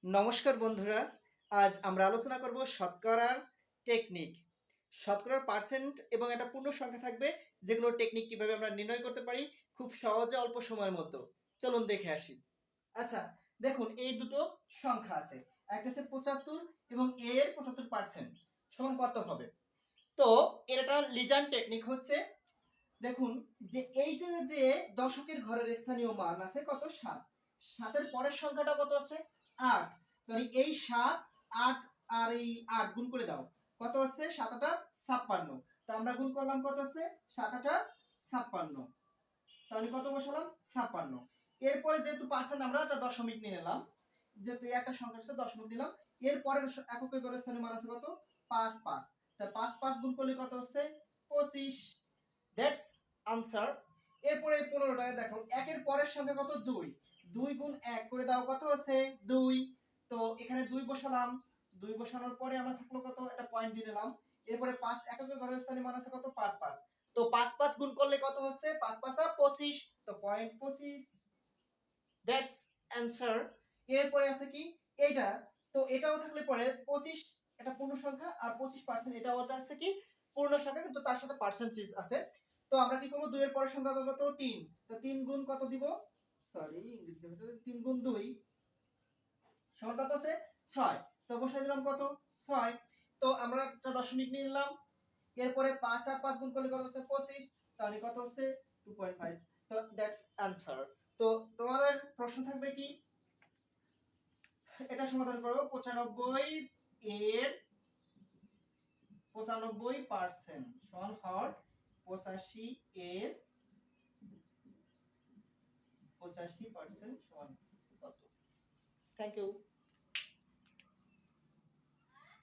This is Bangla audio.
নমস্কার বন্ধুরা, আজ আমরা আলোচনা করব শতকরার টেকনিক। শতকরার পার্সেন্ট এবং একটা পূর্ণ সংখ্যা থাকবে, যেগুলো টেকনিক কিভাবে আমরা নির্ণয় করতে পারি খুব সহজে অল্প সময়ের মধ্যে। চলুন দেখে আসি। আচ্ছা, দেখুন এই দুটো সংখ্যা আছে, একটা আছে 75 এবং এর 75% সমান কত হবে। তো এর একটা লিজান্ড টেকনিক হচ্ছে, দেখুন যে এই যে দশকের ঘরের স্থানীয় মান আছে কত 7, 7-এর পরের সংখ্যাটা কত আছে 8। তাহলে এই 7 8 আর এই 8 গুণ করে দাও, কত আছে 7 8 56। তো আমরা গুণ করলাম, কত আছে 7 8 56, তাহলে কত বসালাম 56। এরপরে যেহেতু পার্সেন্ট আমরা একটা দশমিক নিয়ে নিলাম, যেহেতু একটা সংখ্যার সাথে দশমিক দিলাম, এর পরের এককের ঘরের স্থানীয় মান আছে কত 5 5। তাহলে 5 5 গুণ করলে কত হচ্ছে 25। That's answer. এরপরে 15টায় দেখো একের পরের সংখ্যা কত 2, 2 গুণ 1 করে দাও, কত আছে 2। তো এখানে 2 বসালাম, 2 বসানোর পরে আমরা থাকলো কত একটা পয়েন্ট দিয়ে দিলাম। এরপরে 5 এককের ঘরের স্থানীয় মান আছে কত 5 5। তো 5 5 গুণ করলে কত হচ্ছে 5 5 25, তো পয়েন্ট 25। That's answer. এরপরে আছে কি এইটা, তো এটাও থাকলে পরে 25 এটা পূর্ণ সংখ্যা আর 25% এটাও আছে কি পূর্ণ সংখ্যা, কিন্তু তার সাথে পার্সেন্টেজ আছে। তো আমরা কি করব, 2 এর পরের সংখ্যা কত 3, তো 3 গুণ কত দিব, সরি ইংরেজিতে হচ্ছে 3 গুণ 2 সমান কত আছে 6। তো বসাই দিলাম কত 6। তো আমরা একটা দশমিক নিয়ে নিলাম। এরপরে 5 আর 5 গুণ করলে কত হচ্ছে 25, তাহলে কত হচ্ছে 2.5। তো দ্যাটস অ্যানসার। তো তোমাদের প্রশ্ন থাকবে কি, এটা সমাধান করো। 95 এর 95% সমান হর 85 এর 85% সমান কত। Thank you.